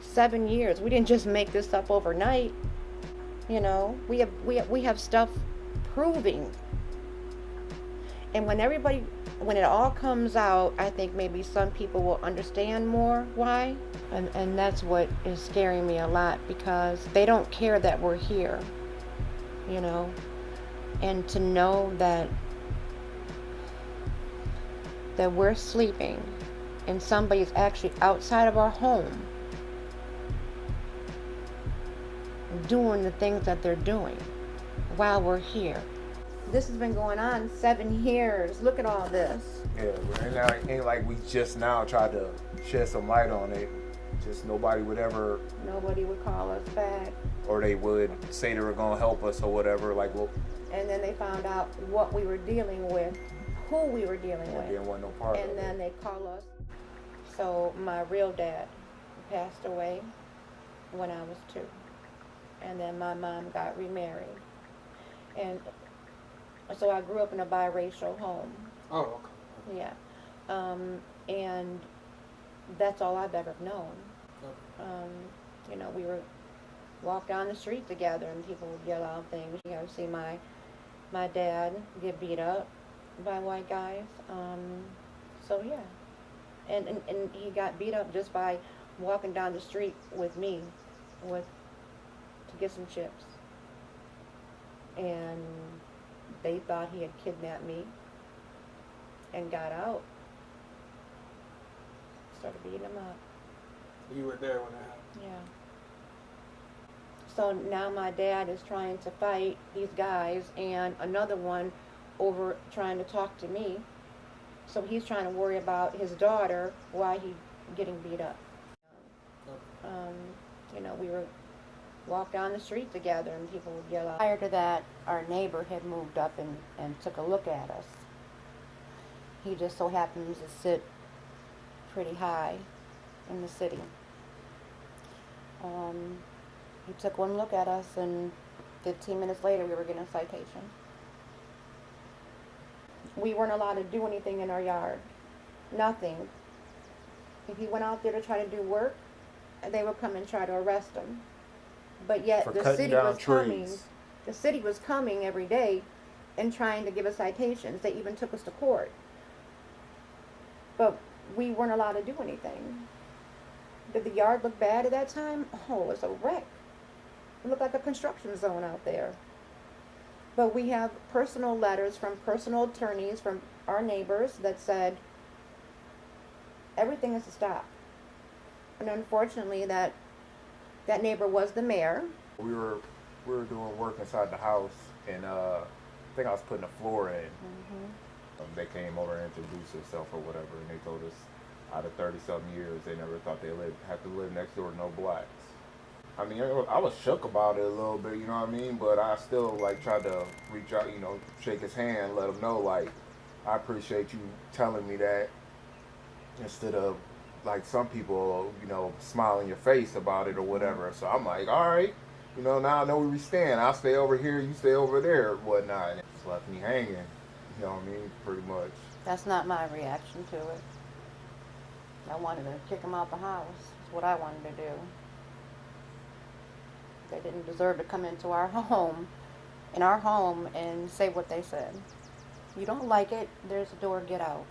7 years. We didn't just make this up overnight. You know, we have stuff proving. And when it all comes out, I think maybe some people will understand more why. And that's what is scaring me a lot, because they don't care that we're here, you know. And to know that we're sleeping and somebody's actually outside of our home doing the things that they're doing while we're here. This has been going on 7 years. Look at all this. Yeah, and ain't like we just now tried to shed some light on it. Just nobody would call us back. Or they would say they were going to help us or whatever. Like, well. And then they found out what we were dealing with, who we were dealing with. Didn't want no part of it. And then they call us. So my real dad passed away when I was 2. And then my mom got remarried. And so I grew up in a biracial home. Oh, okay. Yeah. And that's all I've ever known. Okay. You know, we were walk down the street together and people would yell out things. You know, see my dad get beat up by white guys. So yeah. And he got beat up just by walking down the street with me to get some chips. And they thought he had kidnapped me and got out. Started beating him up. You were there when that happened? Yeah. So now my dad is trying to fight these guys and another one over trying to talk to me. So he's trying to worry about his daughter while he's getting beat up. You know, we were walk down the street together and people would yell out. Prior to that, our neighbor had moved up and took a look at us. He just so happens to sit pretty high in the city. He took one look at us and 15 minutes later we were getting a citation. We weren't allowed to do anything in our yard. Nothing. If he went out there to try to do work, they would come and try to arrest him. But yet the city was coming every day and trying to give us citations. They even took us to court. But we weren't allowed to do anything. Did the yard look bad at that time? Oh, it was a wreck. It looked like a construction zone out there. But we have personal letters from personal attorneys from our neighbors that said everything is to stop. And unfortunately that neighbor was the mayor. We were doing work inside the house, and I think I was putting a floor in. Mm-hmm. They came over and introduced themselves or whatever, and they told us out of 30-something years, they never thought they had to live next door to no blacks. I mean, I was shook about it a little bit, you know what I mean? But I still, like, tried to reach out, you know, shake his hand, let him know, like, I appreciate you telling me that, instead of, like, some people, you know, smile in your face about it or whatever. So I'm like, all right, you know, now I know where we stand. I'll stay over here, you stay over there, whatnot. And it just left me hanging, you know what I mean, pretty much. That's not my reaction to it. I wanted to kick him out the house. That's what I wanted to do. They didn't deserve to come into our home, and say what they said. You don't like it, there's a door, get out.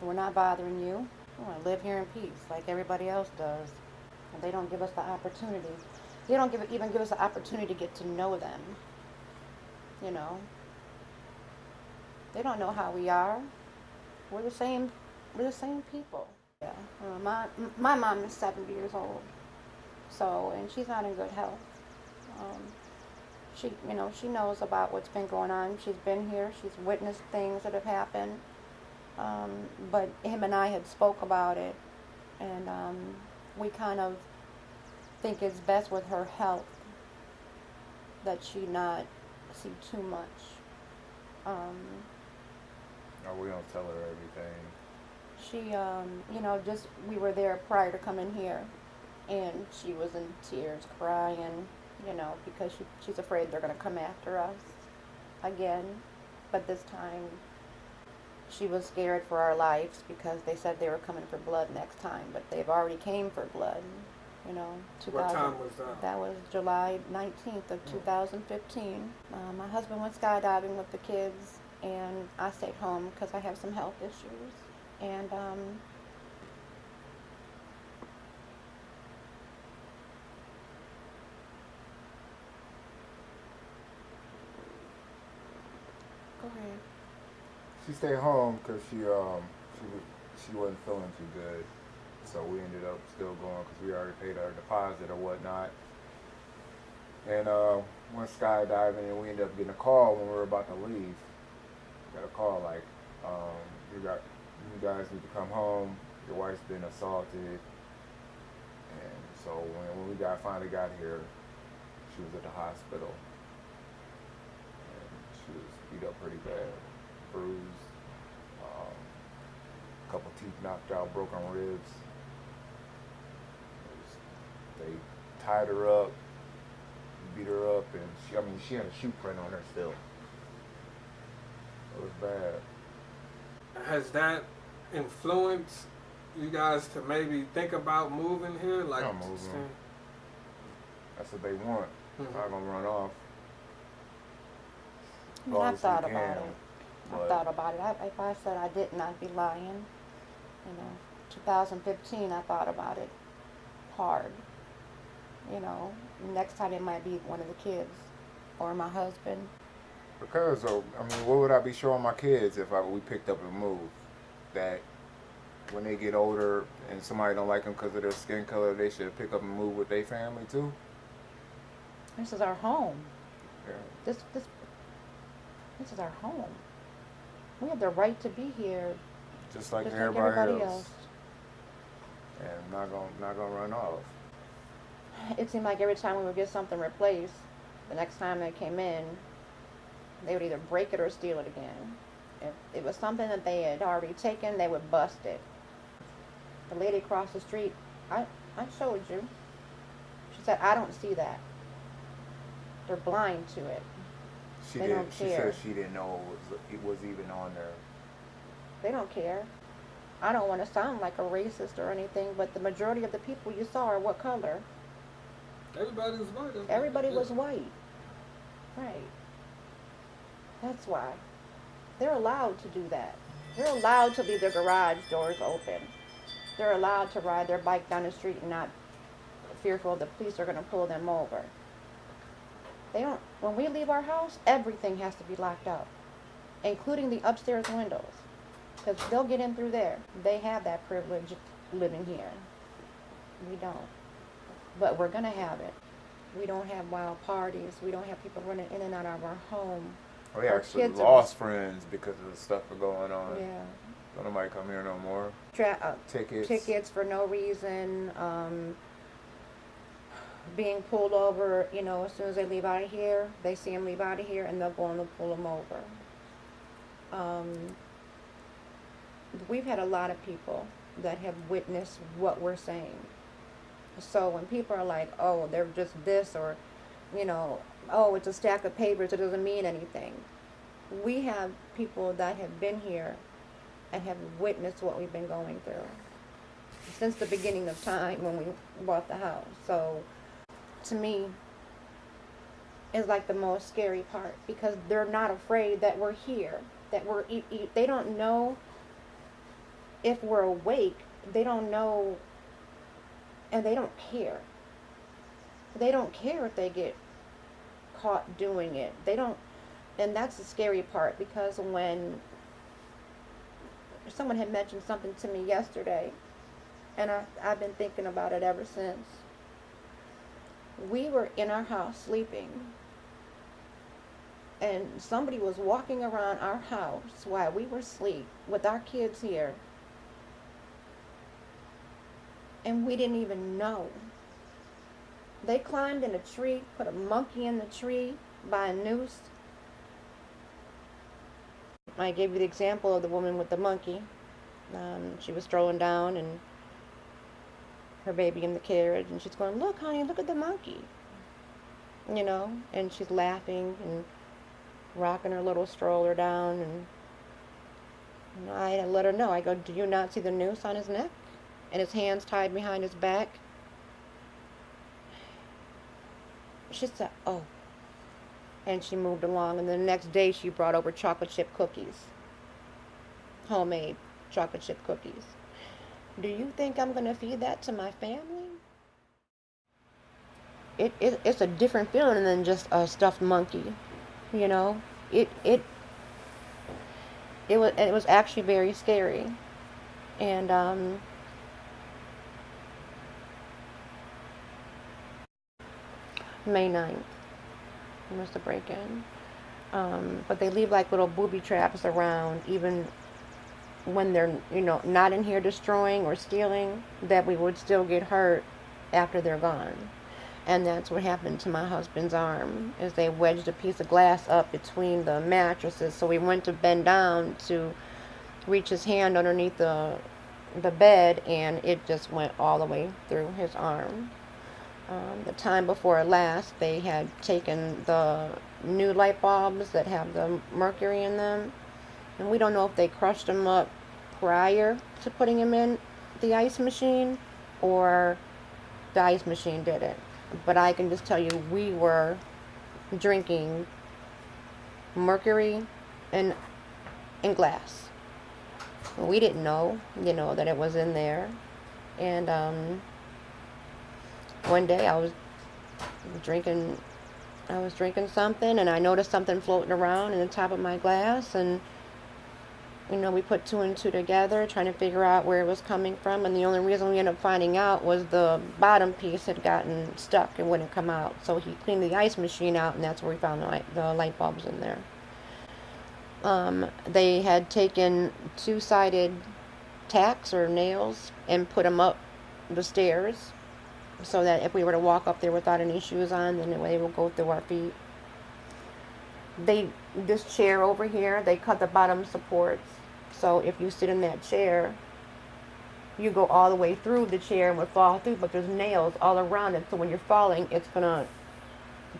We're not bothering you. We want to live here in peace like everybody else does. And they don't give us the opportunity. They don't even give us the opportunity to get to know them. You know? They don't know how we are. We're the same people. Yeah. My mom is 70 years old. So, and she's not in good health. She knows about what's been going on. She's been here. She's witnessed things that have happened. But him and I had spoke about it, and we kind of think it's best with her health that she not see too much. No, we don't tell her everything. She, we were there prior to coming here, and she was in tears, crying, because she's afraid they're going to come after us again. But this time, she was scared for our lives because they said they were coming for blood next time, but they've already came for blood. you know, What time was that? That was July 19th of 2015. My husband went skydiving with the kids, and I stayed home because I have some health issues. And go ahead. She stayed home because she wasn't feeling too good. So we ended up still going because we already paid our deposit or whatnot. And went skydiving, and we ended up getting a call when we were about to leave. Got a call like, you guys need to come home. Your wife's been assaulted. And so when we finally got here, she was at the hospital. And she was beat up pretty bad, bruised, a couple teeth knocked out, broken ribs. They tied her up, beat her up, and she had a shoe print on her still. It was bad. Has that influenced you guys to maybe think about moving here? Like, I'm moving. That's what they want. I'm not gonna run off. I thought about it. If I said I didn't, I'd be lying. 2015, I thought about it hard. Next time it might be one of the kids or my husband. Because, what would I be showing my kids if we picked up and moved? That when they get older and somebody don't like them because of their skin color, they should pick up and move with their family too? This is our home. Yeah. This is our home. We have the right to be here, just like like everybody else. And not gonna run off. It seemed like every time we would get something replaced, the next time they came in, they would either break it or steal it again. If it was something that they had already taken, they would bust it. The lady across the street, I showed you. She said, I don't see that. They're blind to it. She said she didn't know it was even on there. They don't care. I don't want to sound like a racist or anything, but the majority of the people you saw are what color? Everybody was white. Everybody was white. Right. That's why. They're allowed to do that. They're allowed to leave their garage doors open. They're allowed to ride their bike down the street and not fearful the police are going to pull them over. They don't. When we leave our house, everything has to be locked up, including the upstairs windows, because they'll get in through there. They have that privilege living here. We don't. But we're going to have it. We don't have wild parties. We don't have people running in and out of our home. We actually lost friends because of the stuff that's going on. Yeah. Don't nobody come here no more. Tickets for no reason. Being pulled over, as soon as they leave out of here, they see them leave out of here and they'll go and they'll pull them over. We've had a lot of people that have witnessed what we're saying. So when people are like, oh, they're just this, or, oh, it's a stack of papers, it doesn't mean anything. We have people that have been here and have witnessed what we've been going through since the beginning of time when we bought the house. So to me, it's like the most scary part, because they're not afraid that we're here, that they don't know if we're awake. They don't know. And they don't care. They don't care if they get caught doing it. They don't, and that's the scary part, because when someone had mentioned something to me yesterday, and I've been thinking about it ever since. We were in our house sleeping, and somebody was walking around our house while we were asleep with our kids here. And we didn't even know. They climbed in a tree, put a monkey in the tree by a noose. I gave you the example of the woman with the monkey. She was strolling down and her baby in the carriage, and she's going, look, honey, look at the monkey. And she's laughing and rocking her little stroller down. And I let her know. I go, do you not see the noose on his neck? And his hands tied behind his back? She said, oh. And she moved along, and the next day she brought over chocolate chip cookies. Homemade chocolate chip cookies. Do you think I'm going to feed that to my family? It's a different feeling than just a stuffed monkey, you know? It was actually very scary. And May 9th was the break-in. But they leave like little booby traps around, even when they're, not in here destroying or stealing, that we would still get hurt after they're gone. And that's what happened to my husband's arm, is they wedged a piece of glass up between the mattresses. So we went to bend down to reach his hand underneath the bed, and it just went all the way through his arm. The time before last, they had taken the new light bulbs that have the mercury in them, and we don't know if they crushed them up prior to putting them in the ice machine or the ice machine did it. But I can just tell you, we were drinking mercury in glass. We didn't know, that it was in there. And one day I was drinking something, and I noticed something floating around in the top of my glass, and we put two and two together, trying to figure out where it was coming from, and the only reason we ended up finding out was the bottom piece had gotten stuck and wouldn't come out. So he cleaned the ice machine out, and that's where we found the light bulbs in there. They had taken two-sided tacks or nails and put them up the stairs, so that if we were to walk up there without any shoes on, then they would go through our feet. This chair over here, they cut the bottom supports. So if you sit in that chair, you go all the way through the chair and would fall through, but there's nails all around it. So when you're falling, it's going to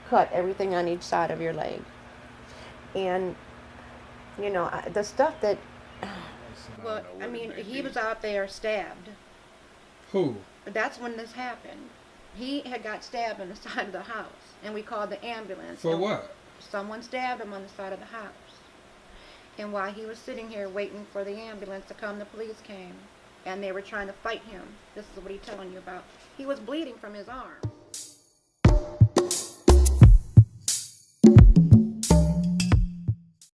cut everything on each side of your leg. And, the stuff that... Well, he was out there stabbed. Who? That's when this happened. He had got stabbed on the side of the house, and we called the ambulance. For what? Someone stabbed him on the side of the house. And while he was sitting here waiting for the ambulance to come, the police came, and they were trying to fight him. This is what he's telling you about. He was bleeding from his arm.